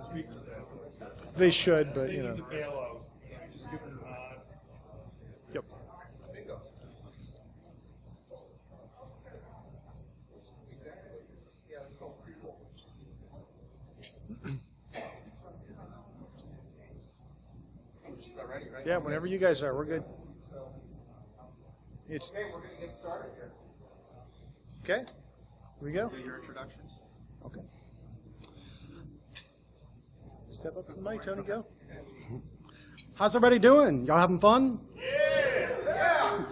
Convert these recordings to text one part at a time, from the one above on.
speak to that. They should, but They you need know. to bail out. Just give them a nod. Yep. Yeah, whenever you guys are, we're good. It's Okay, we're going to get started here. okay. Here we go. Do your introductions. Okay. Step up to the mic, Tony. Go. How's everybody doing? Y'all having fun? Yeah.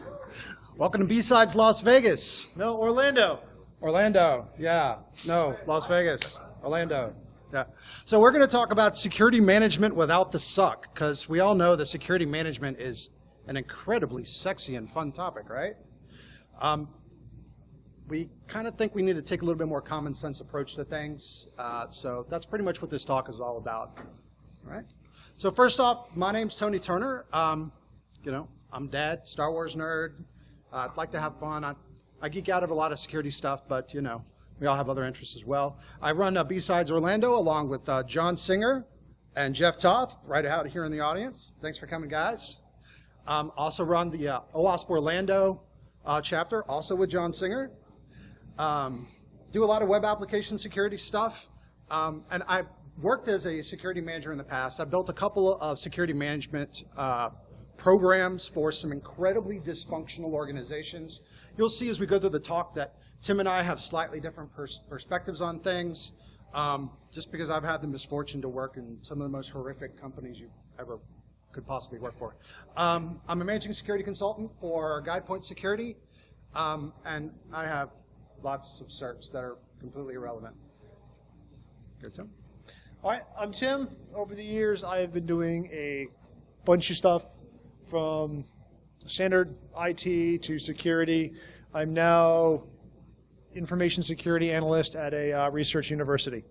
Welcome to B-Sides Las Vegas. No, Orlando. Orlando. Yeah. No, Las Vegas. Orlando. Yeah. So we're going to talk about security management without the suck, because we all know that security management is an incredibly sexy and fun topic, right? We kind of think we need to take a little bit more common sense approach to things. So that's pretty much what this talk is all about. All right. So first off, my name's Tony Turner. You know, I'm Dad, Star Wars nerd. I'd like to have fun. I geek out of a lot of security stuff, but you know, we all have other interests as well. I run B-Sides Orlando along with John Singer and Jeff Toth, right out here in the audience. Thanks for coming, guys. Also run the OWASP Orlando chapter, also with John Singer. Do a lot of web application security stuff. And I've worked as a security manager in the past. I've built a couple of security management programs for some incredibly dysfunctional organizations. You'll see as we go through the talk that Tim and I have slightly different perspectives on things, just because I've had the misfortune to work in some of the most horrific companies you ever could possibly work for. I'm a managing security consultant for GuidePoint Security, and I have lots of certs that are completely irrelevant. Good, Tim? All right, I'm Tim. Over the years, I have been doing a bunch of stuff from standard IT to security. I'm now information security analyst at a research university.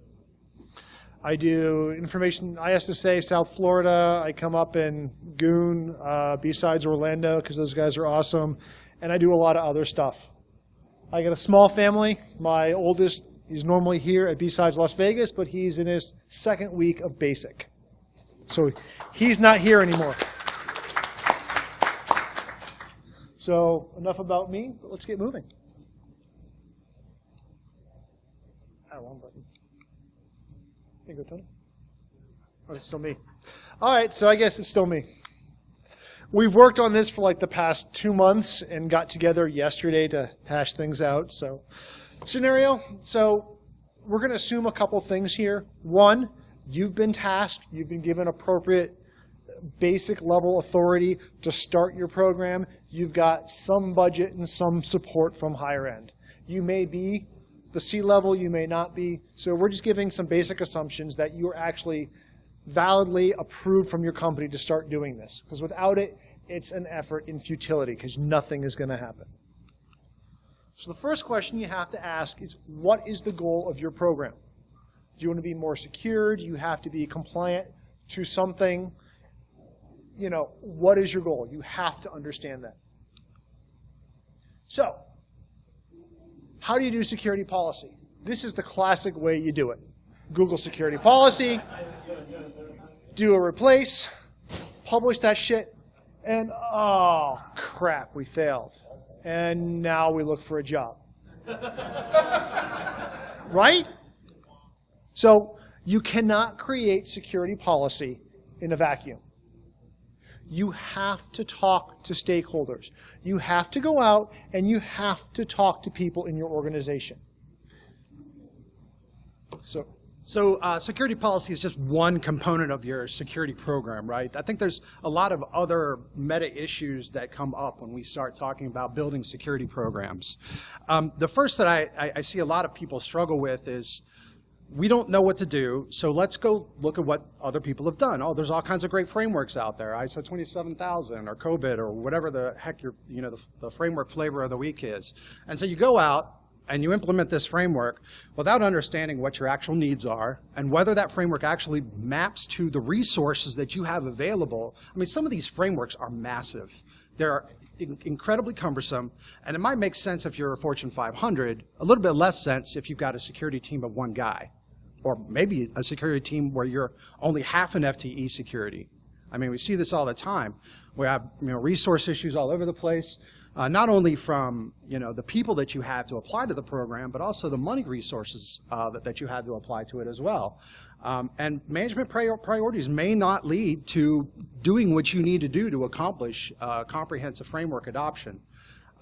I do information, ISSA, South Florida. I come up in Goon, B-Sides Orlando, because those guys are awesome. And I do a lot of other stuff. I got a small family. My oldest is normally here at B-Sides Las Vegas, but he's in his second week of basic. So he's not here anymore. So enough about me, but let's get moving. Wrong button. There you go, Tony. Oh, it's still me. All right, so I guess it's still me. We've worked on this for like the past 2 months and got together yesterday to hash things out. So, scenario. So, we're going to assume a couple things here. One, you've been tasked, you've been given appropriate basic level authority to start your program. You've got some budget and some support from higher end. You may be the C-level, you may not be. So we're just giving some basic assumptions that you're actually validly approved from your company to start doing this. Because without it, it's an effort in futility because nothing is going to happen. So the first question you have to ask is, what is the goal of your program? Do you want to be more secure? Do you have to be compliant to something? You know, what is your goal? You have to understand that. So, how do you do security policy? This is the classic way you do it. Google security policy, do a replace, publish that shit, and oh crap, we failed. And now we look for a job. Right? So you cannot create security policy in a vacuum. You have to talk to stakeholders. You have to go out and you have to talk to people in your organization. So security policy is just one component of your security program, right? I think there's a lot of other meta issues that come up when we start talking about building security programs. The first that I see a lot of people struggle with is, we don't know what to do, so let's go look at what other people have done. Oh, there's all kinds of great frameworks out there, ISO 27000 or COBIT or whatever the heck the framework flavor of the week is. And so you go out and you implement this framework without understanding what your actual needs are and whether that framework actually maps to the resources that you have available. I mean, some of these frameworks are massive. They're incredibly cumbersome, and it might make sense if you're a Fortune 500, a little bit less sense if you've got a security team of one guy. or maybe a security team where you're only half an FTE security. I mean, we see this all the time. We have resource issues all over the place, not only from the people that you have to apply to the program, but also the money resources that you have to apply to it as well. And management priorities may not lead to doing what you need to do to accomplish comprehensive framework adoption.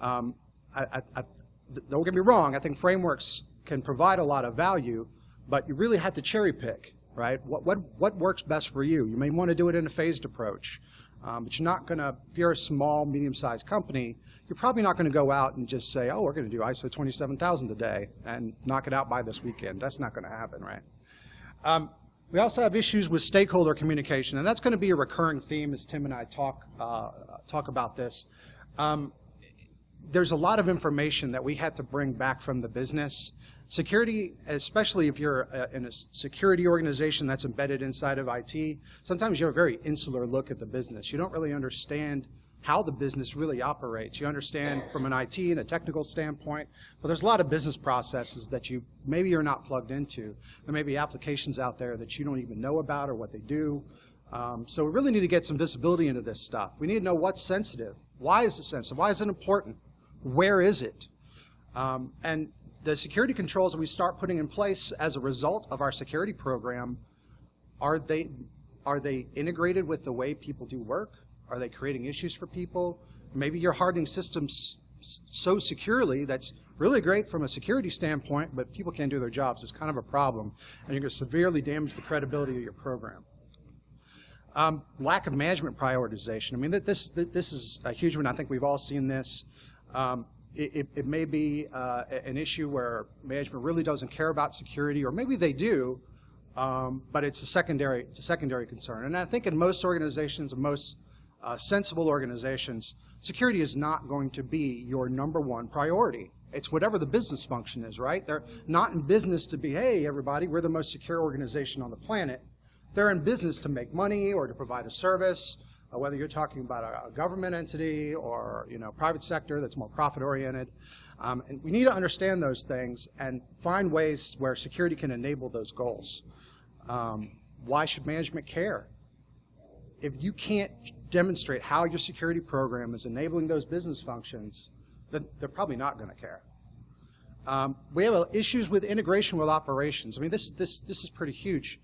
Don't get me wrong, I think frameworks can provide a lot of value, but you really have to cherry pick, right? What works best for you? You may want to do it in a phased approach, but you're not going to, if you're a small, medium-sized company, you're probably not going to go out and just say, oh, we're going to do ISO 27000 today and knock it out by this weekend. That's not going to happen, right? We also have issues with stakeholder communication, and that's going to be a recurring theme as Tim and I talk about this. There's a lot of information that we had to bring back from the business. Security, especially if you're in a security organization that's embedded inside of IT, sometimes you have a very insular look at the business. You don't really understand how the business really operates. You understand from an IT and a technical standpoint, but there's a lot of business processes that maybe you're not plugged into. There may be applications out there that you don't even know about or what they do. So we really need to get some visibility into this stuff. We need to know what's sensitive. Why is it sensitive? Why is it important? Where is it? And the security controls that we start putting in place as a result of our security program, are they integrated with the way people do work? Are they creating issues for people? Maybe you're hardening systems so securely that's really great from a security standpoint, but people can't do their jobs. It's kind of a problem, and you're going to severely damage the credibility of your program. Lack of management prioritization. I mean, this is a huge one. I think we've all seen this. It may be an issue where management really doesn't care about security, or maybe they do, but it's a secondary concern. And I think in most organizations, most sensible organizations, security is not going to be your number one priority. It's whatever the business function is, right? They're not in business to be, hey, everybody, we're the most secure organization on the planet. They're in business to make money or to provide a service, whether you're talking about a government entity or private sector that's more profit-oriented. And we need to understand those things and find ways where security can enable those goals. Why should management care? If you can't demonstrate how your security program is enabling those business functions, then they're probably not going to care. We have issues with integration with operations. I mean, this is pretty huge.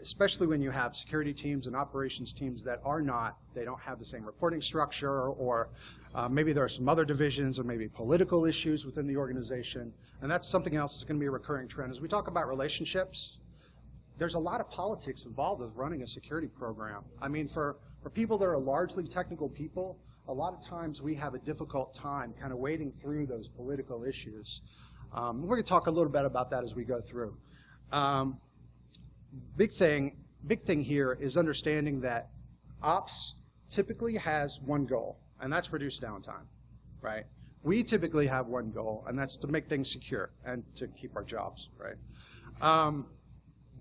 Especially when you have security teams and operations teams that they don't have the same reporting structure, or maybe there are some other divisions or maybe political issues within the organization. And that's something else that's going to be a recurring trend. As we talk about relationships, there's a lot of politics involved with running a security program. I mean, for people that are largely technical people, a lot of times we have a difficult time kind of wading through those political issues. We're going to talk a little bit about that as we go through. Big thing here is understanding that ops typically has one goal, and that's reduce downtime, right? We typically have one goal, and that's to make things secure and to keep our jobs, right?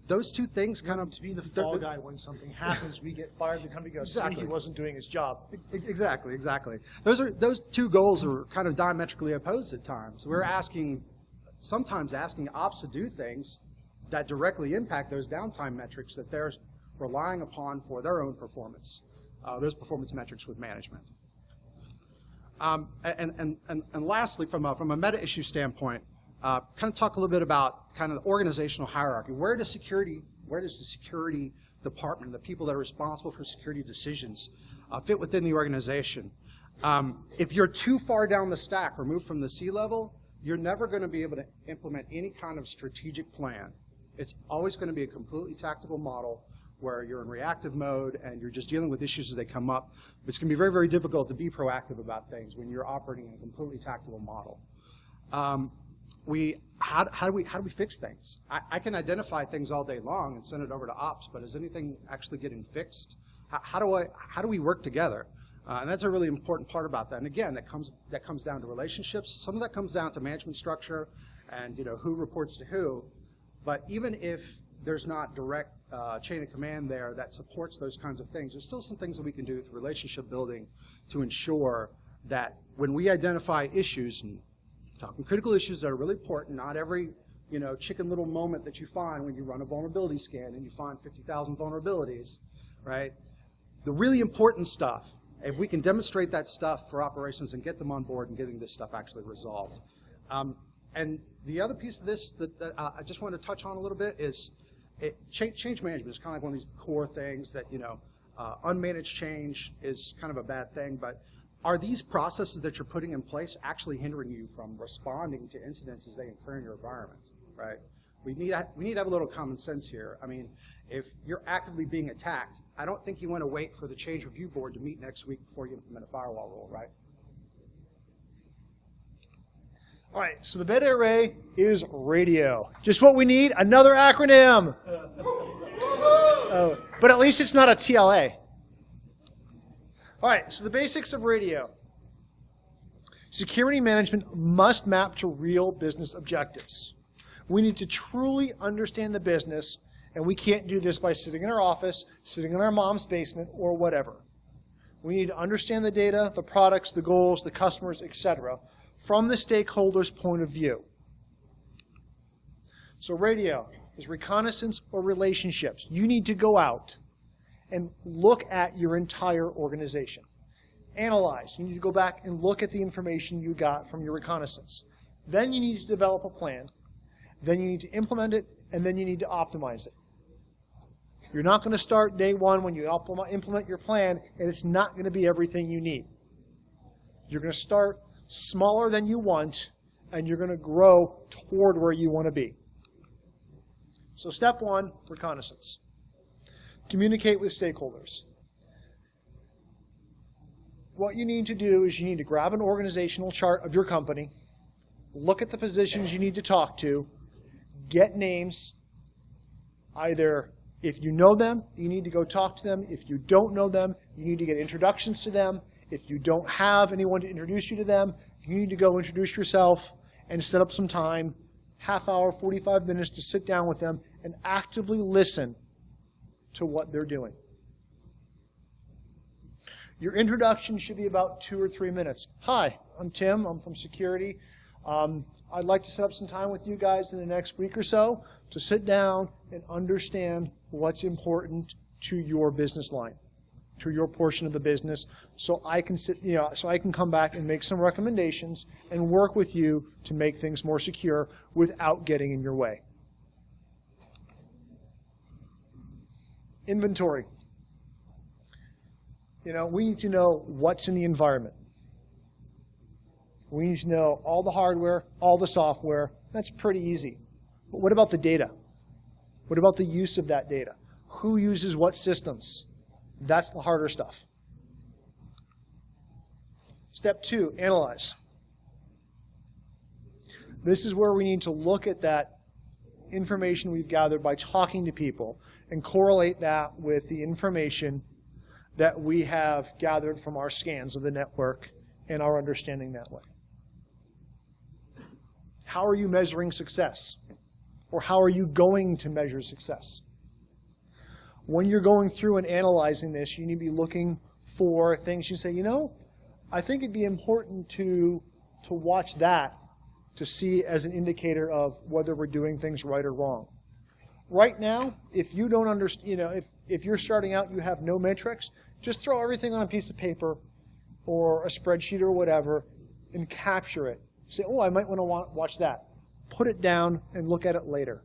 Those two things kind of... To be the fall guy when something happens, we get fired, the company goes, see, he wasn't doing his job. Exactly. Those two goals are kind of diametrically opposed at times. We're sometimes asking ops to do things that directly impact those downtime metrics that they're relying upon for their own performance, those performance metrics with management. And lastly, from a meta issue standpoint, kind of talk a little bit about kind of the organizational hierarchy. Where does the security department, the people that are responsible for security decisions, fit within the organization? If you're too far down the stack, removed from the C-level, you're never going to be able to implement any kind of strategic plan. It's always going to be a completely tactical model where you're in reactive mode and you're just dealing with issues as they come up. It's going to be very, very difficult to be proactive about things when you're operating in a completely tactical model. How do we fix things? I can identify things all day long and send it over to ops, but is anything actually getting fixed? How do we work together? And that's a really important part about that. And again, that comes down to relationships. Some of that comes down to management structure and who reports to who. But even if there's not direct chain of command there that supports those kinds of things, there's still some things that we can do with relationship building to ensure that when we identify issues, and talking critical issues that are really important, not every chicken little moment that you find when you run a vulnerability scan and you find 50,000 vulnerabilities, right? The really important stuff, if we can demonstrate that stuff for operations and get them on board and getting this stuff actually resolved. And the other piece of this that I just want to touch on a little bit is change management is kind of like one of these core things that, unmanaged change is kind of a bad thing, but are these processes that you're putting in place actually hindering you from responding to incidents as they occur in your environment, right? We need to have a little common sense here. I mean, if you're actively being attacked, I don't think you want to wait for the change review board to meet next week before you implement a firewall rule, right? All right, so the beta array is radio. Just what we need, another acronym. But at least it's not a TLA. All right, so the basics of radio. Security management must map to real business objectives. We need to truly understand the business, and we can't do this by sitting in our office, sitting in our mom's basement, or whatever. We need to understand the data, the products, the goals, the customers, etc., from the stakeholders' point of view. So radio is reconnaissance or relationships. You need to go out and look at your entire organization. Analyze. You need to go back and look at the information you got from your reconnaissance. Then you need to develop a plan. Then you need to implement it, and then you need to optimize it. You're not going to start day one when you implement your plan, and it's not going to be everything you need. You're going to start smaller than you want, and you're going to grow toward where you want to be. So step one, reconnaissance. Communicate with stakeholders. What you need to do is you need to grab an organizational chart of your company, look at the positions you need to talk to, get names. Either if you know them, you need to go talk to them. If you don't know them, you need to get introductions to them. If you don't have anyone to introduce you to them, you need to go introduce yourself and set up some time, half hour, 45 minutes to sit down with them and actively listen to what they're doing. Your introduction should be about 2 or 3 minutes. Hi, I'm Tim. I'm from security. I'd like to set up some time with you guys in the next week or so to sit down and understand what's important to your business line, to your portion of the business, so I can so I can come back and make some recommendations and work with you to make things more secure without getting in your way. Inventory. We need to know what's in the environment. We need to know all the hardware, all the software. That's pretty easy. But what about the data? What about the use of that data? Who uses what systems? That's the harder stuff. Step 2, analyze. This is where we need to look at that information we've gathered by talking to people and correlate that with the information that we have gathered from our scans of the network and our understanding that way. How are you measuring success? Or how are you going to measure success? When you're going through and analyzing this, you need to be looking for things you say, I think it'd be important to watch that to see as an indicator of whether we're doing things right or wrong. Right now, if you don't understand, if you're starting out, you have no metrics, just throw everything on a piece of paper or a spreadsheet or whatever and capture it. Say, I might want to watch that. Put it down and look at it later.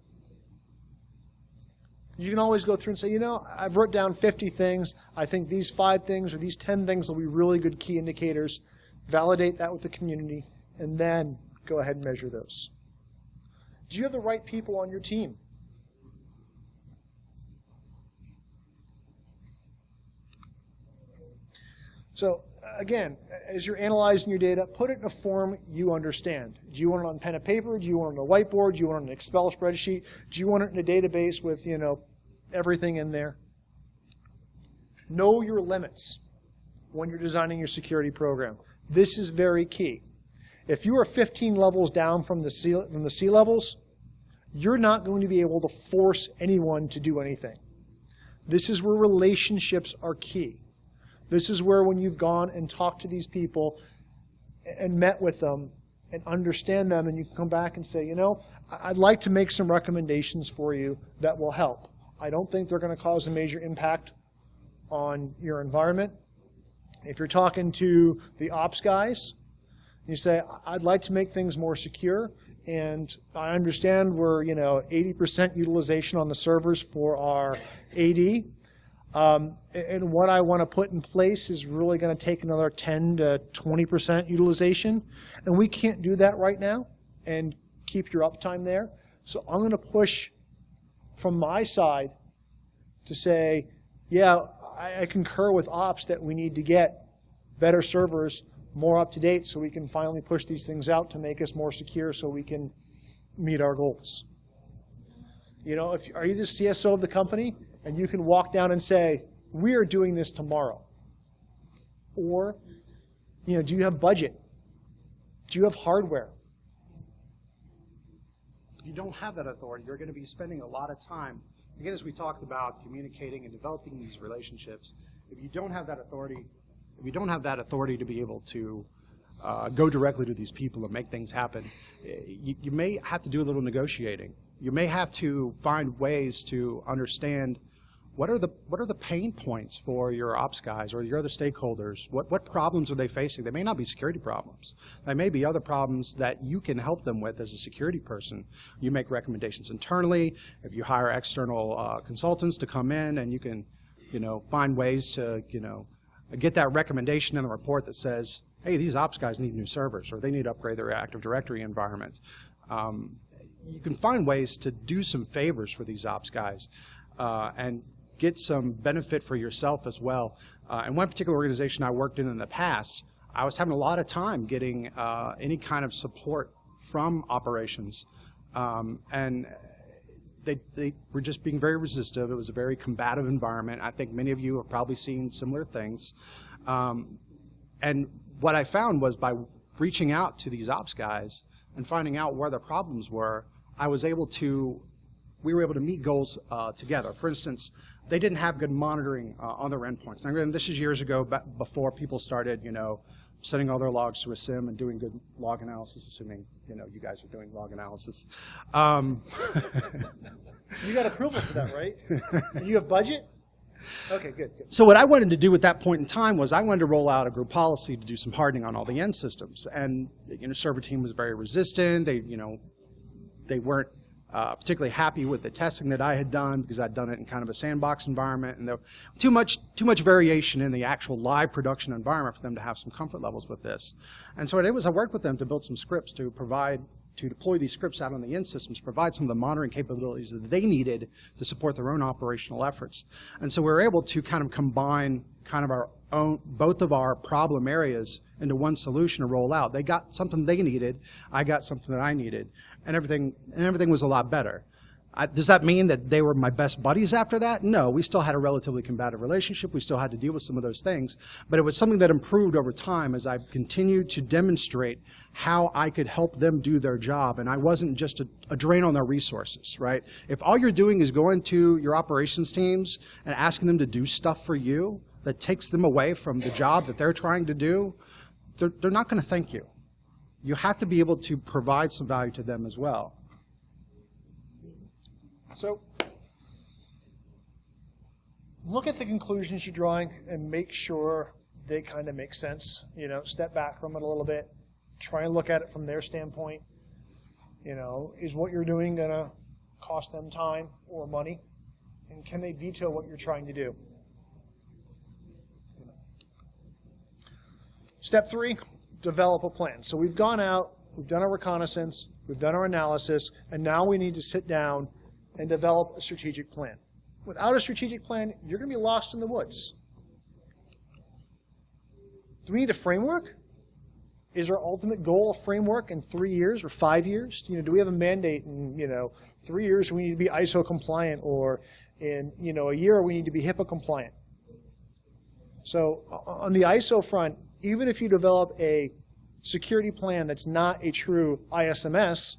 You can always go through and say, I've wrote down 50 things. I think these 5 things or these 10 things will be really good key indicators. Validate that with the community, and then go ahead and measure those. Do you have the right people on your team? So again, as you're analyzing your data, put it in a form you understand. Do you want it on pen and paper? Do you want it on a whiteboard? Do you want it on an Excel spreadsheet? Do you want it in a database with, everything in there? Know your limits when you're designing your security program. This is very key. If you are 15 levels down from the C levels, you're not going to be able to force anyone to do anything. This is where relationships are key. This is where when you've gone and talked to these people and met with them and understand them, and you can come back and say, I'd like to make some recommendations for you that will help. I don't think they're going to cause a major impact on your environment. If you're talking to the ops guys, you say, I'd like to make things more secure, and I understand we're 80% utilization on the servers for our AD, and what I want to put in place is really going to take another 10 to 20% utilization, and we can't do that right now and keep your uptime there. So I'm going to push from my side to say, yeah, I concur with ops that we need to get better servers, more up to date, so we can finally push these things out to make us more secure so we can meet our goals. Are you the CSO of the company and you can walk down and say, we are doing this tomorrow? Or, do you have budget? Do you have hardware? If you don't have that authority, you're going to be spending a lot of time, again, as we talked about, communicating and developing these relationships. If you don't have that authority, to be able to go directly to these people and make things happen, you may have to do a little negotiating. You may have to find ways to understand what are the pain points for your ops guys or your other stakeholders. What problems are they facing? They may not be security problems. They may be other problems that you can help them with as a security person. You make recommendations internally. If you hire external consultants to come in, and you can, find ways to, get that recommendation in the report that says, hey, these ops guys need new servers, or they need to upgrade their Active Directory environment. You can find ways to do some favors for these ops guys and get some benefit for yourself as well. In one particular organization I worked in the past, I was having a lot of time getting any kind of support from operations. And they were just being very resistive. It was a very combative environment. I think many of you have probably seen similar things. And what I found was by reaching out to these ops guys and finding out where their problems were, we were able to meet goals together. For instance, they didn't have good monitoring on their endpoints. Now, this is years ago, before people started, sending all their logs to a SIM and doing good log analysis, assuming, you guys are doing log analysis. You got approval for that, right? You have budget? Okay, good. So what I wanted to do at that point in time was I wanted to roll out a group policy to do some hardening on all the end systems. And, server team was very resistant. They weren't particularly happy with the testing that I had done, because I'd done it in kind of a sandbox environment, and there was too much variation in the actual live production environment for them to have some comfort levels with this. And so what I did was I worked with them to build some scripts to deploy these scripts out on the end systems, provide some of the monitoring capabilities that they needed to support their own operational efforts. And so we were able to kind of combine both of our problem areas into one solution to roll out. They got something they needed, I got something that I needed, and everything was a lot better. Does that mean that they were my best buddies after that? No, we still had a relatively combative relationship. We still had to deal with some of those things, but it was something that improved over time as I continued to demonstrate how I could help them do their job, and I wasn't just a drain on their resources, right? If all you're doing is going to your operations teams and asking them to do stuff for you that takes them away from the job that they're trying to do, they're not going to thank you. You have to be able to provide some value to them as well. So look at the conclusions you're drawing and make sure they kind of make sense. Step back from it a little bit. Try and look at it from their standpoint. Is what you're doing going to cost them time or money? And can they veto what you're trying to do? Step 3, develop a plan. So we've gone out, we've done our reconnaissance, we've done our analysis, and now we need to sit down and develop a strategic plan. Without a strategic plan, you're going to be lost in the woods. Do we need a framework? Is our ultimate goal a framework in 3 years or 5 years? Do we have a mandate in 3 years we need to be ISO compliant, or in a year we need to be HIPAA compliant? So on the ISO front, even if you develop a security plan that's not a true ISMS,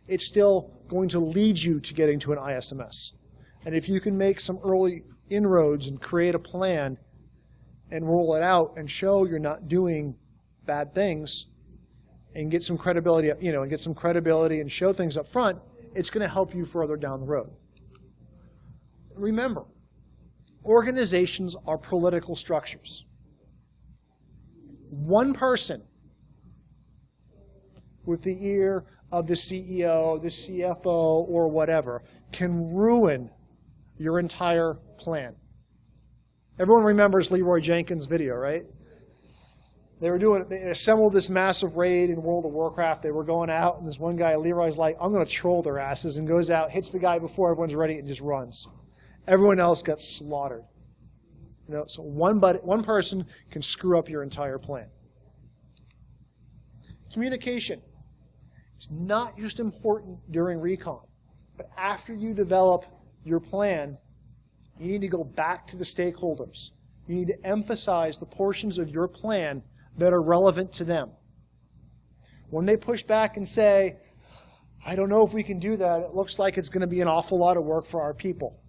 it's still going to lead you to getting to an ISMS. And if you can make some early inroads and create a plan and roll it out and show you're not doing bad things, and get some credibility, and show things up front, it's going to help you further down the road. Remember, organizations are political structures. One person with the ear of the CEO, the CFO, or whatever can ruin your entire plan. Everyone remembers Leroy Jenkins' video, right? They assembled this massive raid in World of Warcraft. They were going out, and this one guy, Leroy's like, I'm going to troll their asses, and goes out, hits the guy before everyone's ready, and just runs. Everyone else got slaughtered. So one person can screw up your entire plan. Communication. It's not just important during recon, but after you develop your plan, you need to go back to the stakeholders. You need to emphasize the portions of your plan that are relevant to them. When they push back and say, I don't know if we can do that, it looks like it's going to be an awful lot of work for our people.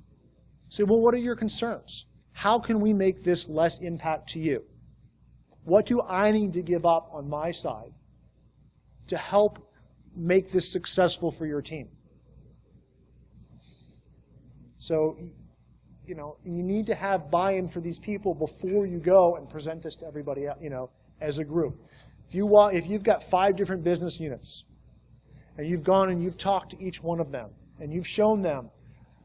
Say, well, what are your concerns? How can we make this less impact to you? What do I need to give up on my side to help make this successful for your team? So, you need to have buy-in for these people before you go and present this to everybody, as a group. If you've got 5 different business units, and you've gone and you've talked to each one of them, and you've shown them,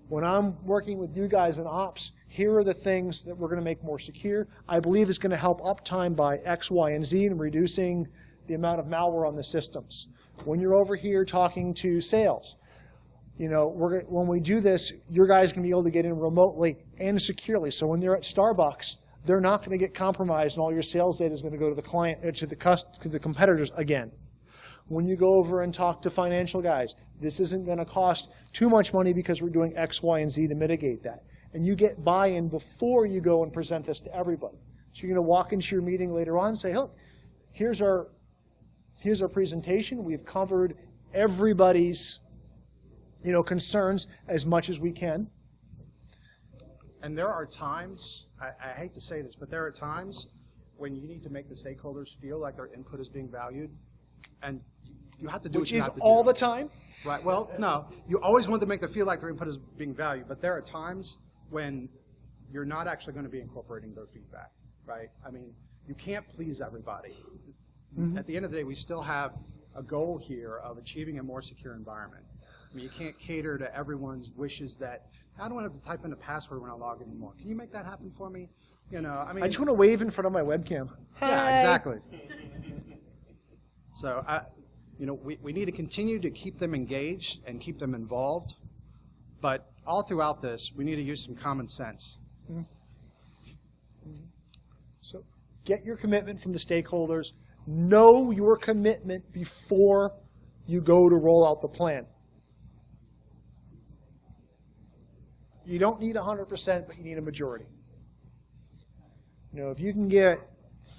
when I'm working with you guys in ops, here are the things that we're going to make more secure. I believe it's going to help uptime by X, Y, and Z and reducing the amount of malware on the systems. When you're over here talking to sales, when we do this, your guys are going to be able to get in remotely and securely. So when they're at Starbucks, they're not going to get compromised, and all your sales data is going to go to the client, to the competitors again. When you go over and talk to financial guys, this isn't going to cost too much money because we're doing X, Y, and Z to mitigate that. And you get buy-in before you go and present this to everybody. So you're going to walk into your meeting later on and say, look, here's our presentation. We've covered everybody's concerns as much as we can. And there are times, I hate to say this, but there are times when you need to make the stakeholders feel like their input is being valued. And you have to do Which what you is have to all do. the time? Right. Well, no. You always want to make them feel like their input is being valued, but there are times when you're not actually going to be incorporating their feedback, right? I mean, you can't please everybody. Mm-hmm. At the end of the day, we still have a goal here of achieving a more secure environment. I mean, you can't cater to everyone's wishes that, I don't want to have to type in a password when I log in anymore. Can you make that happen for me? I just want to wave in front of my webcam. Yeah, exactly. So, we need to continue to keep them engaged and keep them involved, but all throughout this, we need to use some common sense. Mm-hmm. So, get your commitment from the stakeholders. Know your commitment before you go to roll out the plan. You don't need 100%, but you need a majority. If you can get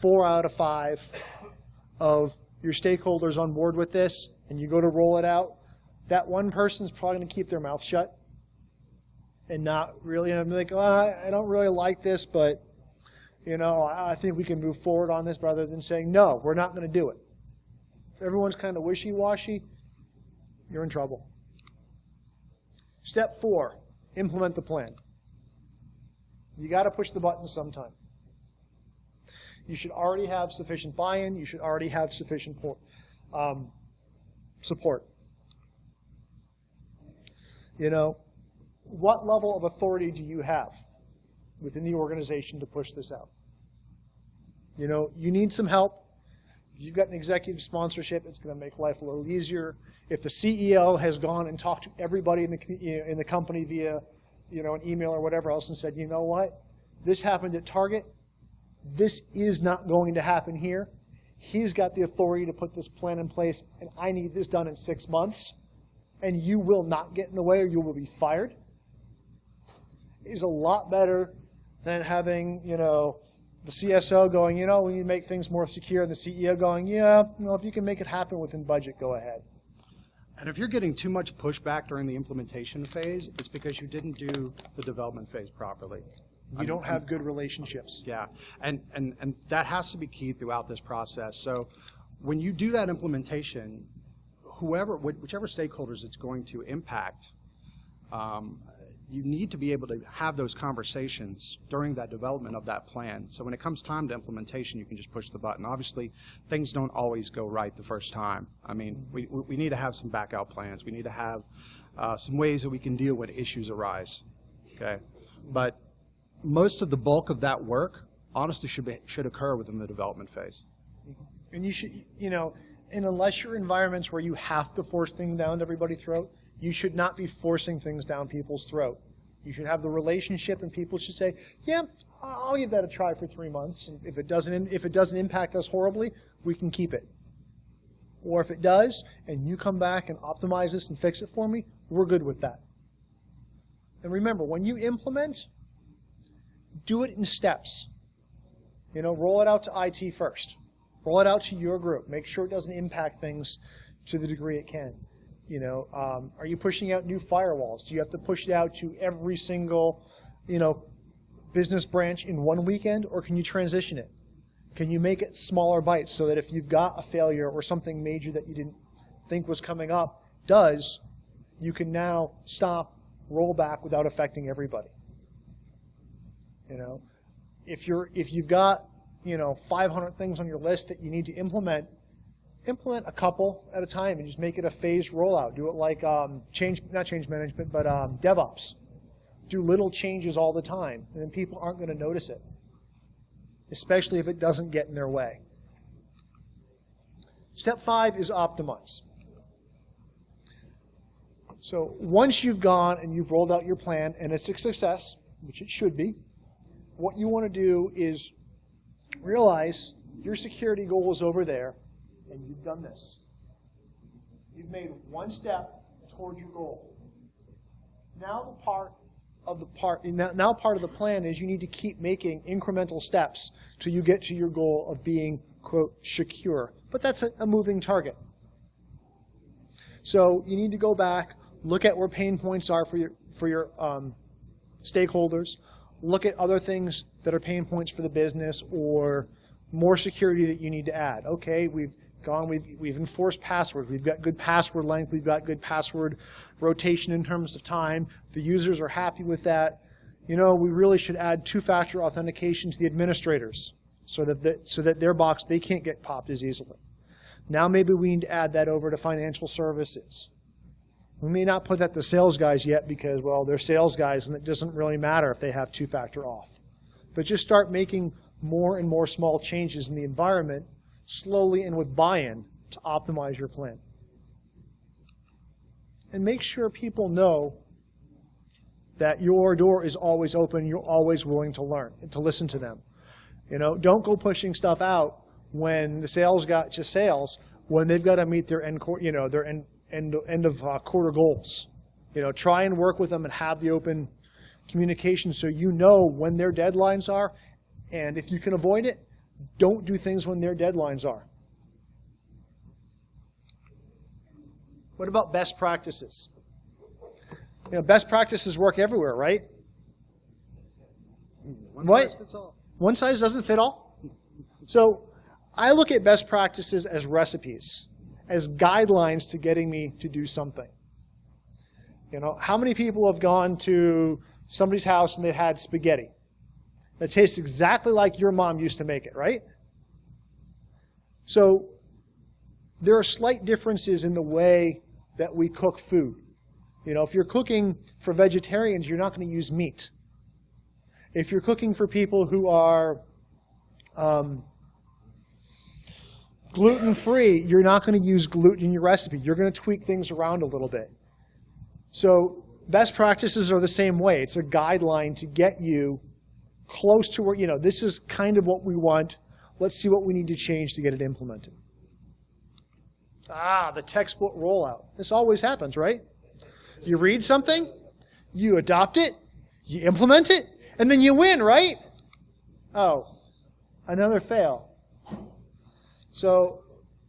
4 out of 5 of your stakeholders on board with this, and you go to roll it out, that one person's probably going to keep their mouth shut and not really, and be like, I don't really like this, but I think we can move forward on this, rather than saying, no, we're not going to do it. If everyone's kind of wishy-washy, you're in trouble. Step 4, implement the plan. You got to push the button sometime. You should already have sufficient buy-in. You should already have sufficient support. What level of authority do you have within the organization to push this out? You need some help. If you've got an executive sponsorship, it's going to make life a little easier. If the CEO has gone and talked to everybody in the company via an email or whatever else and said, you know what, this happened at Target. This is not going to happen here. He's got the authority to put this plan in place, and I need this done in 6 months, and you will not get in the way or you will be fired. Is a lot better than having, the CSO going, we need to make things more secure, and the CEO going, if you can make it happen within budget, go ahead. And if you're getting too much pushback during the implementation phase, it's because you didn't do the development phase properly. You don't have good relationships. Yeah, and that has to be key throughout this process. So when you do that implementation, whichever stakeholders it's going to impact, you need to be able to have those conversations during that development of that plan. So when it comes time to implementation, you can just push the button. Obviously, things don't always go right the first time. I mean, we need to have some backup plans. We need to have some ways that we can deal when issues arise. Okay, but most of the bulk of that work, honestly, should occur within the development phase. And you should, and unless you're in environments where you have to force things down everybody's throat, you should not be forcing things down people's throat. You should have the relationship, and people should say, "Yeah, I'll give that a try for 3 months. And if it doesn't impact us horribly, we can keep it. Or if it does, and you come back and optimize this and fix it for me, we're good with that." And remember, when you implement, do it in steps. Roll it out to IT first. Roll it out to your group. Make sure it doesn't impact things to the degree it can. Are you pushing out new firewalls? Do you have to push it out to every single, business branch in one weekend, or can you transition it? Can you make it smaller bites so that if you've got a failure or something major that you didn't think was coming up you can now stop, roll back without affecting everybody? If you've got 500 things on your list that you need to implement a couple at a time and just make it a phased rollout. Do it like not change management, but DevOps. Do little changes all the time, and then people aren't going to notice it, especially if it doesn't get in their way. Step 5 is optimize. So once you've gone and you've rolled out your plan and it's a success, which it should be, what you want to do is realize your security goal is over there, and you've done this. You've made one step toward your goal. Now part of the plan is you need to keep making incremental steps till you get to your goal of being, quote, secure. But that's a moving target. So you need to go back, look at where pain points are for your stakeholders, look at other things that are pain points for the business or more security that you need to add. Okay, we've enforced passwords. We've got good password length. We've got good password rotation in terms of time. The users are happy with that. We really should add two-factor authentication to the administrators so that their box, they can't get popped as easily. Now maybe we need to add that over to financial services. We may not put that to sales guys yet because, well, they're sales guys and it doesn't really matter if they have two-factor auth. But just start making more and more small changes in the environment slowly and with buy-in to optimize your plan. And make sure people know that your door is always open, you're always willing to learn and to listen to them. Don't go pushing stuff out when the sales got just sales, when they've got to meet their end of quarter goals. Try and work with them and have the open communication so you know when their deadlines are, and if you can avoid it, don't do things when their deadlines are. What about best practices? Best practices work everywhere, right? One size fits all. One size doesn't fit all? So I look at best practices as recipes, as guidelines to getting me to do something. How many people have gone to somebody's house and they've had spaghetti? It tastes exactly like your mom used to make it, right? So there are slight differences in the way that we cook food. If you're cooking for vegetarians, you're not going to use meat. If you're cooking for people who are gluten-free, you're not going to use gluten in your recipe. You're going to tweak things around a little bit. So best practices are the same way. It's a guideline to get you close to where, this is kind of what we want. Let's see what we need to change to get it implemented. The textbook rollout. This always happens, right? You read something, you adopt it, you implement it, and then you win, right? Oh, another fail. So,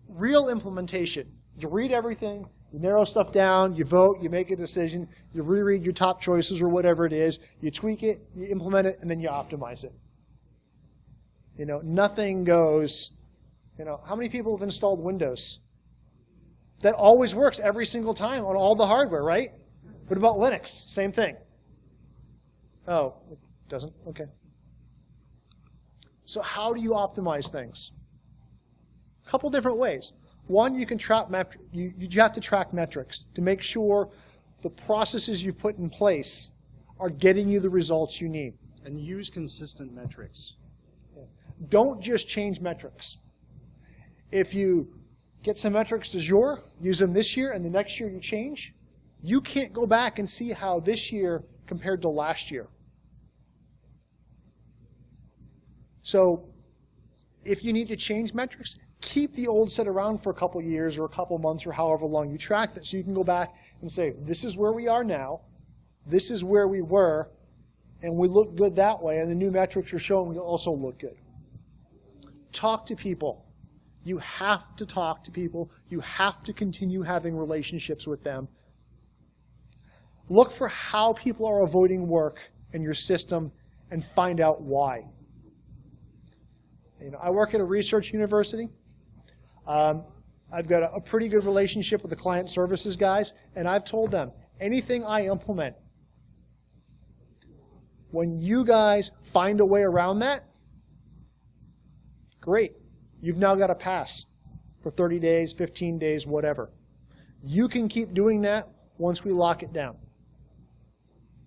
real implementation. You read everything, you narrow stuff down, you vote, you make a decision, you reread your top choices or whatever it is, you tweak it, you implement it, and then you optimize it. Nothing goes How many people have installed Windows? That always works every single time on all the hardware, right? What about Linux? Same thing. Oh, it doesn't? Okay. So how do you optimize things? A couple different ways. One, you can track you have to track metrics to make sure the processes you've put in place are getting you the results you need. And use consistent metrics. Don't just change metrics. If you get some metrics du jour, use them this year, and the next year you change, you can't go back and see how this year compared to last year. So if you need to change metrics, keep the old set around for a couple years or a couple months or however long you track that, so you can go back and say, this is where we are now, this is where we were, and we look good that way, and the new metrics are showing we also look good. Talk to people. You have to talk to people. You have to continue having relationships with them. Look for how people are avoiding work in your system and find out why. I work at a research university. I've got a pretty good relationship with the client services guys, and I've told them, anything I implement, when you guys find a way around that, great. You've now got a pass for 30 days, 15 days, whatever. You can keep doing that once we lock it down.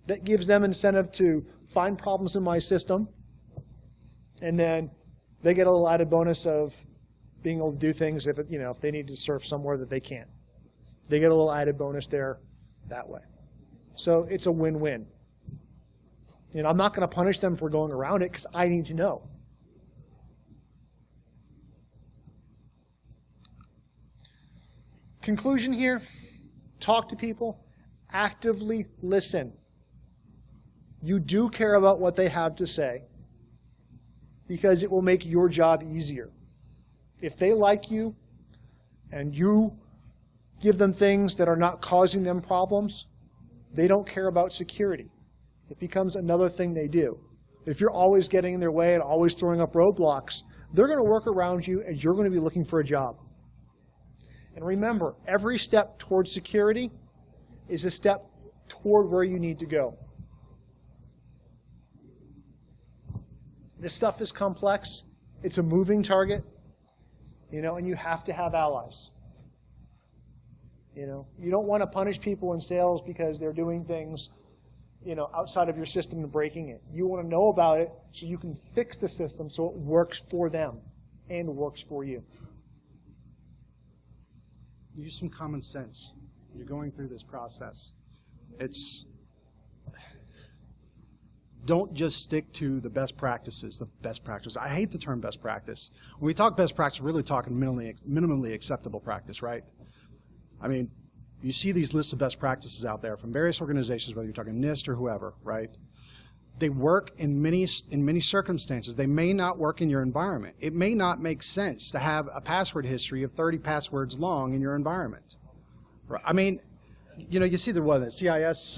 That gives them incentive to find problems in my system, and then they get a little added bonus of being able to do things if they need to surf somewhere that they can't. They get a little added bonus there that way. So it's a win-win. I'm not going to punish them for going around it because I need to know. Conclusion here, talk to people, actively listen. You do care about what they have to say because it will make your job easier. If they like you and you give them things that are not causing them problems, they don't care about security. It becomes another thing they do. If you're always getting in their way and always throwing up roadblocks, they're going to work around you and you're going to be looking for a job. And remember, every step towards security is a step toward where you need to go. This stuff is complex. It's a moving target, and you have to have allies. You don't want to punish people in sales because they're doing things, outside of your system and breaking it. You want to know about it so you can fix the system so it works for them and works for you. Use some common sense. You're going through this process. Don't just stick to the best practices. I hate the term best practice. When we talk best practice, we're really talking minimally acceptable practice, right? I mean, you see these lists of best practices out there from various organizations, whether you're talking NIST or whoever, right? They work in many circumstances. They may not work in your environment. It may not make sense to have a password history of 30 passwords long in your environment. Right? I mean, you see the CIS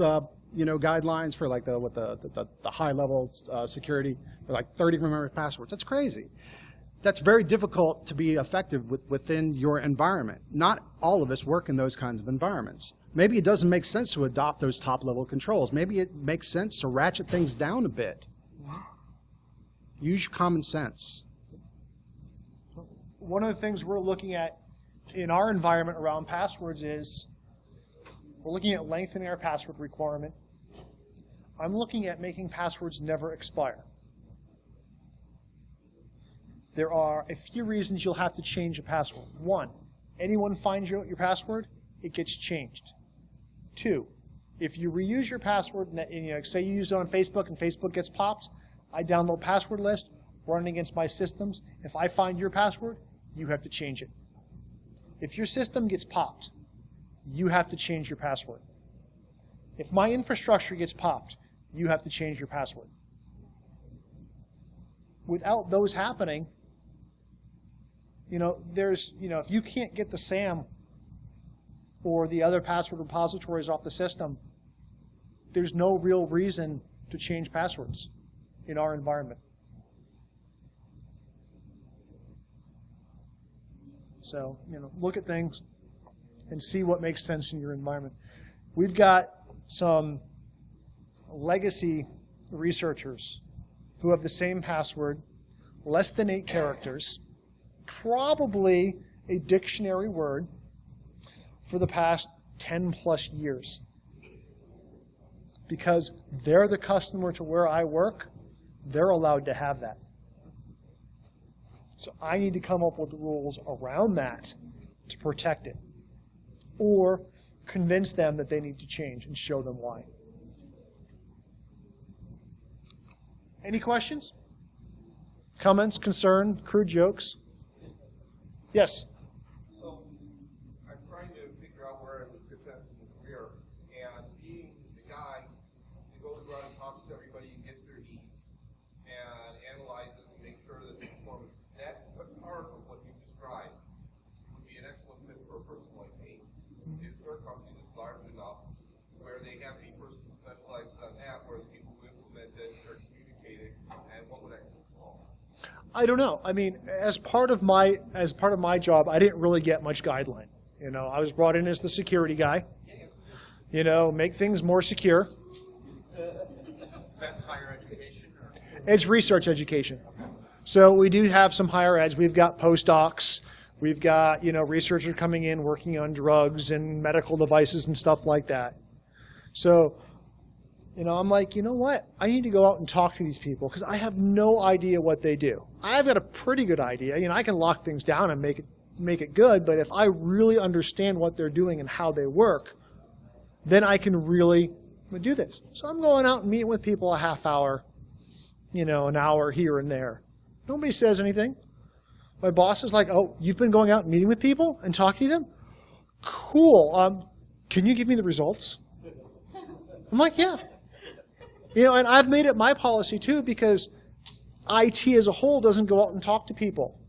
guidelines for like the high level security for like 30 remembered passwords. That's crazy. That's very difficult to be effective within your environment. Not all of us work in those kinds of environments. Maybe it doesn't make sense to adopt those top-level controls. Maybe it makes sense to ratchet things down a bit. Use common sense. One of the things we're looking at in our environment around passwords is we're looking at lengthening our password requirement. I'm looking at making passwords never expire. There are a few reasons you'll have to change a password. One, anyone finds your password, it gets changed. Two, if you reuse your password, and say you use it on Facebook and Facebook gets popped, I download password list, run it against my systems. If I find your password, you have to change it. If your system gets popped, you have to change your password. If my infrastructure gets popped, you have to change your password. Without those happening, if you can't get the SAM or the other password repositories off the system, there's no real reason to change passwords in our environment. So, look at things and see what makes sense in your environment. We've got some legacy researchers who have the same password, less than 8 characters, probably a dictionary word, for the past 10 plus years. Because they're the customer to where I work, they're allowed to have that. So I need to come up with rules around that to protect it. Or convince them that they need to change and show them why. Any questions? Comments, concern, crude jokes? Yes? So, I'm trying to figure out where I would fit best in the career, and being the guy that goes around and talks to everybody and gets their needs, and analyzes and makes sure that the performance, that part of what you described would be an excellent fit for a person like me. Is there a company that's large enough where they have a person who specializes on that, where the people who implement it are communicating, and what would that involve? I don't know. I mean, as part of my job, I didn't really get much guideline. I was brought in as the security guy. Make things more secure. Is that higher education? It's research education. So we do have some higher eds. We've got postdocs. We've got, researchers coming in working on drugs and medical devices and stuff like that. So, I'm like, you know what? I need to go out and talk to these people because I have no idea what they do. I've got a pretty good idea. I can lock things down and make it good, but if I really understand what they're doing and how they work, then I can really do this. So I'm going out and meeting with people a half hour, an hour here and there. Nobody says anything. My boss is like, oh, you've been going out and meeting with people and talking to them? Cool. Can you give me the results? I'm like, yeah. And I've made it my policy too because IT as a whole doesn't go out and talk to people.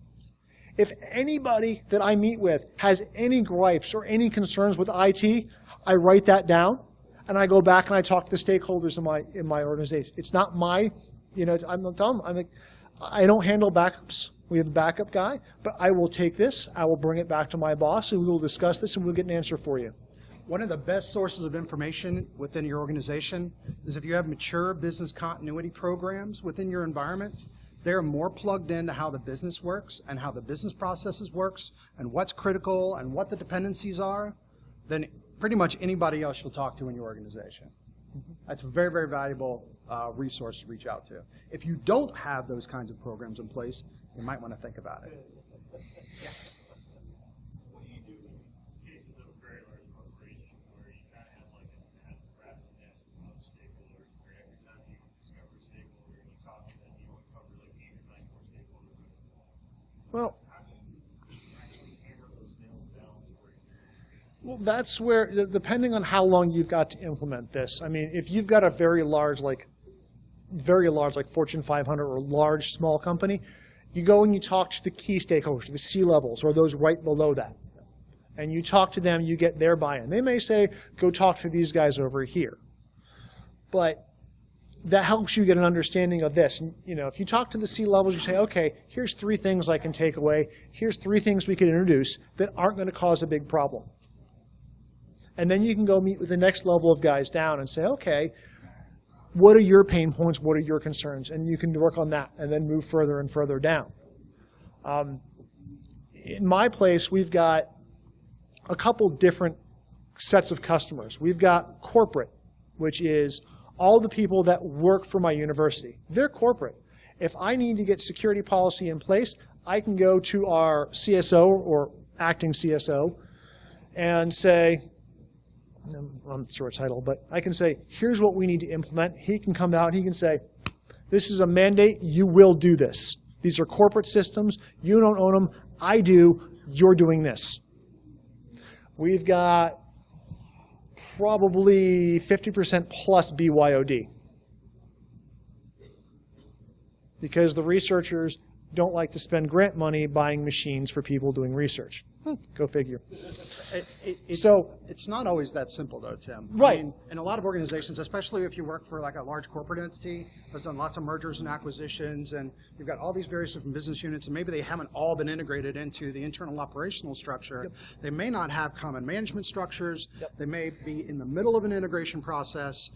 If anybody that I meet with has any gripes or any concerns with IT, I write that down and I go back and I talk to the stakeholders in my organization. It's not my, I'm not dumb. I don't handle backups. We have a backup guy, but I will take this, I will bring it back to my boss, and we will discuss this, and we'll get an answer for you. One of the best sources of information within your organization is if you have mature business continuity programs within your environment. They're more plugged into how the business works and how the business processes works and what's critical and what the dependencies are than pretty much anybody else you'll talk to in your organization. That's a very, very valuable resource to reach out to. If you don't have those kinds of programs in place, you might want to think about it. What do you do in cases of a very large corporation where you kind of have like a rat's nest of stakeholders, where every time you discover a stakeholder and you talk to them, you only cover like 8 or 9 more stakeholders? Well, How do you actually hammer those nails down to where you Well, that's where, depending on how long you've got to implement this, I mean, if you've got a very large, like Fortune 500 or large, small company, you go and you talk to the key stakeholders, the C-levels, or those right below that. And you talk to them, you get their buy-in. They may say, go talk to these guys over here. But that helps you get an understanding of this. And, if you talk to the C-levels, you say, okay, here's 3 things I can take away. Here's 3 things we can introduce that aren't going to cause a big problem. And then you can go meet with the next level of guys down and say, okay, what are your pain points? What are your concerns? And you can work on that and then move further and further down. In my place, we've got a couple different sets of customers. We've got corporate, which is all the people that work for my university. They're corporate. If I need to get security policy in place, I can go to our CSO or acting CSO and say, I'm not sure what title, but I can say, here's what we need to implement. He can come out and he can say, this is a mandate. You will do this. These are corporate systems. You don't own them. I do. You're doing this. We've got probably 50% plus BYOD. Because the researchers don't like to spend grant money buying machines for people doing research. Go figure. It's not always that simple, though, Tim. Right. I mean, in a lot of organizations, especially if you work for like a large corporate entity that's done lots of mergers and acquisitions, and you've got all these various different business units, and maybe they haven't all been integrated into the internal operational structure. They may not have common management structures. They may be in the middle of an integration process,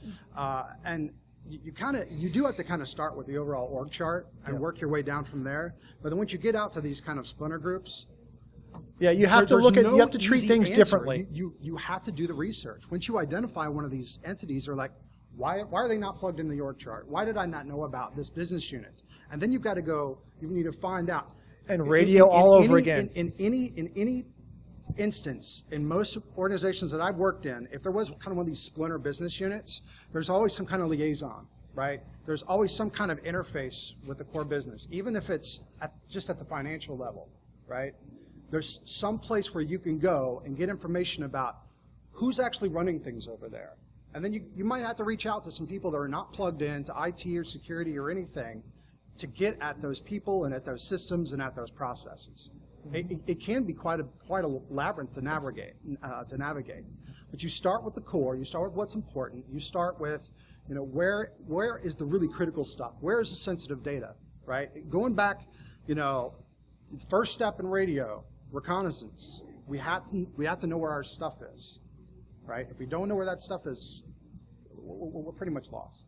and you do have to kind of start with the overall org chart and work your way down from there. But then once you get out to these kind of splinter groups, you have to you have to treat things differently. You have to do the research. Once you identify one of these entities, or like, why are they not plugged in the org chart? Why did I not know about this business unit? And then you've got to go. You need to find out. And radio all over again. In any instance, in most organizations that I've worked in, if there was kind of one of these splinter business units, there's always some kind of liaison, right? There's always some kind of interface with the core business, even if it's just at the financial level, right? There's some place where you can go and get information about who's actually running things over there. And then you might have to reach out to some people that are not plugged in to IT or security or anything to get at those people and at those systems and at those processes. It can be quite a labyrinth to navigate. But you start with the core. You start with what's important. You start with, where is the really critical stuff? Where is the sensitive data, right? Going back, first step in radio, reconnaissance. We have to know where our stuff is, right? If we don't know where that stuff is, we're pretty much lost.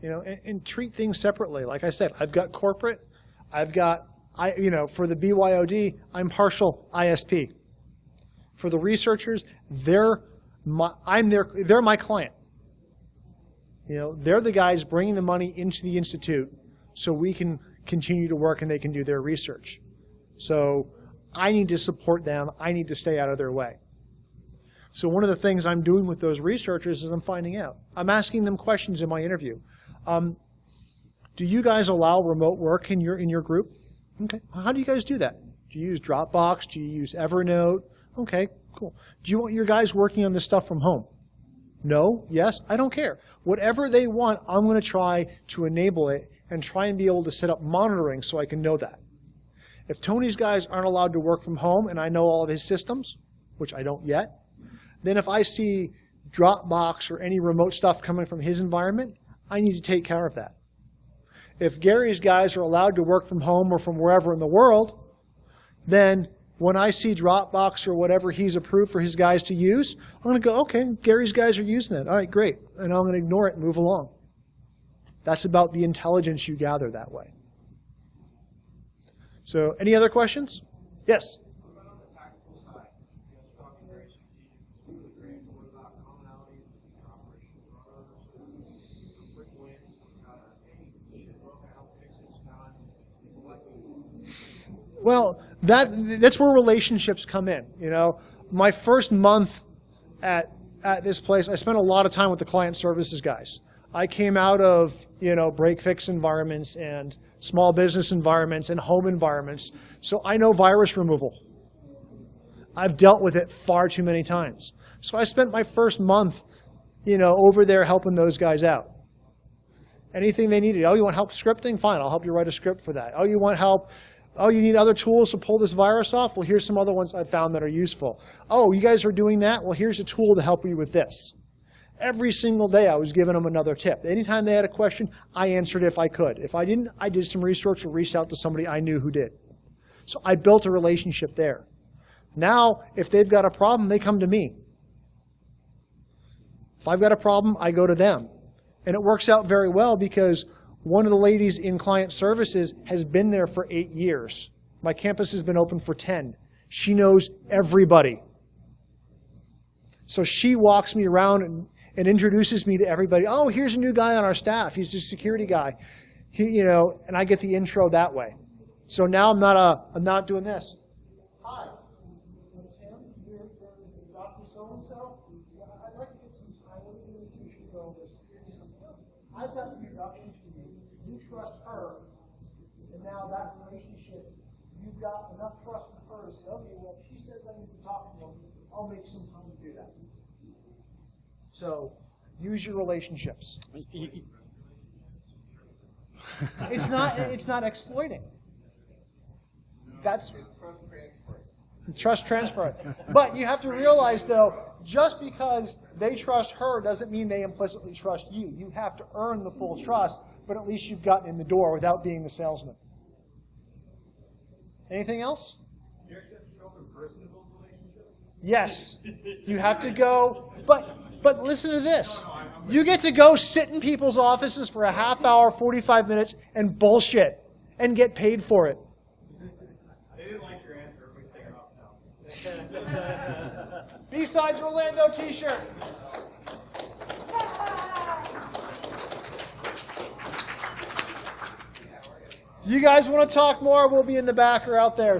Yep. And treat things separately. Like I said, I've got corporate. I've got for the BYOD, I'm partial ISP. For the researchers, they're my client. They're the guys bringing the money into the institute so we can continue to work and they can do their research. So I need to support them. I need to stay out of their way. So one of the things I'm doing with those researchers is I'm finding out. I'm asking them questions in my interview. Do you guys allow remote work in your group? Okay. How do you guys do that? Do you use Dropbox? Do you use Evernote? Okay, cool. Do you want your guys working on this stuff from home? No? Yes? I don't care. Whatever they want, I'm going to try to enable it and try and be able to set up monitoring so I can know that. If Tony's guys aren't allowed to work from home and I know all of his systems, which I don't yet, then if I see Dropbox or any remote stuff coming from his environment, I need to take care of that. If Gary's guys are allowed to work from home or from wherever in the world, then when I see Dropbox or whatever he's approved for his guys to use, I'm going to go, okay, Gary's guys are using it. All right, great. And I'm going to ignore it and move along. That's about the intelligence you gather that way. So any other questions? Yes? What about on the tactical side? You guys are talking very strategic, really great. What about commonalities between your operational runners, quick wins, shit broke, how fix it's done, Well, that's where relationships come in. My first month at this place, I spent a lot of time with the client services guys. I came out of break-fix environments and small business environments and home environments, so I know virus removal. I've dealt with it far too many times. So I spent my first month, over there helping those guys out. Anything they needed. Oh, you want help scripting? Fine, I'll help you write a script for that. Oh, you want help? Oh, you need other tools to pull this virus off? Well, here's some other ones I've found that are useful. Oh, you guys are doing that? Well, here's a tool to help you with this. Every single day I was giving them another tip. Anytime they had a question, I answered if I could. If I didn't, I did some research or reached out to somebody I knew who did. So I built a relationship there. Now, if they've got a problem, they come to me. If I've got a problem, I go to them. And it works out very well because one of the ladies in client services has been there for 8 years. My campus has been open for 10. She knows everybody. So she walks me around and introduces me to everybody. Oh, here's a new guy on our staff. He's a security guy. And I get the intro that way. So now I'm not doing this. Hi, I'm Tim. You're Dr. So-and-so. I'd like to get some time with you. You should go over security. I've got the introduction to you. You trust her. And now that relationship, you've got enough trust with her to say, okay, well, if she says I need to talk to him, I'll make some time to do that. So use your relationships. It's not exploiting. It's trust transference. Trust transfer. But you have to realize, though, just because they trust her doesn't mean they implicitly trust you. You have to earn the full trust, but at least you've gotten in the door without being the salesman. Anything else? You actually have to show up in person to build a relationship? Yes. You have to go, but listen to this. You get to go sit in people's offices for a half hour, 45 minutes, and bullshit, and get paid for it. They didn't like your answer. We take it off now. B-Sides Orlando t-shirt. You guys want to talk more? We'll be in the back or out there.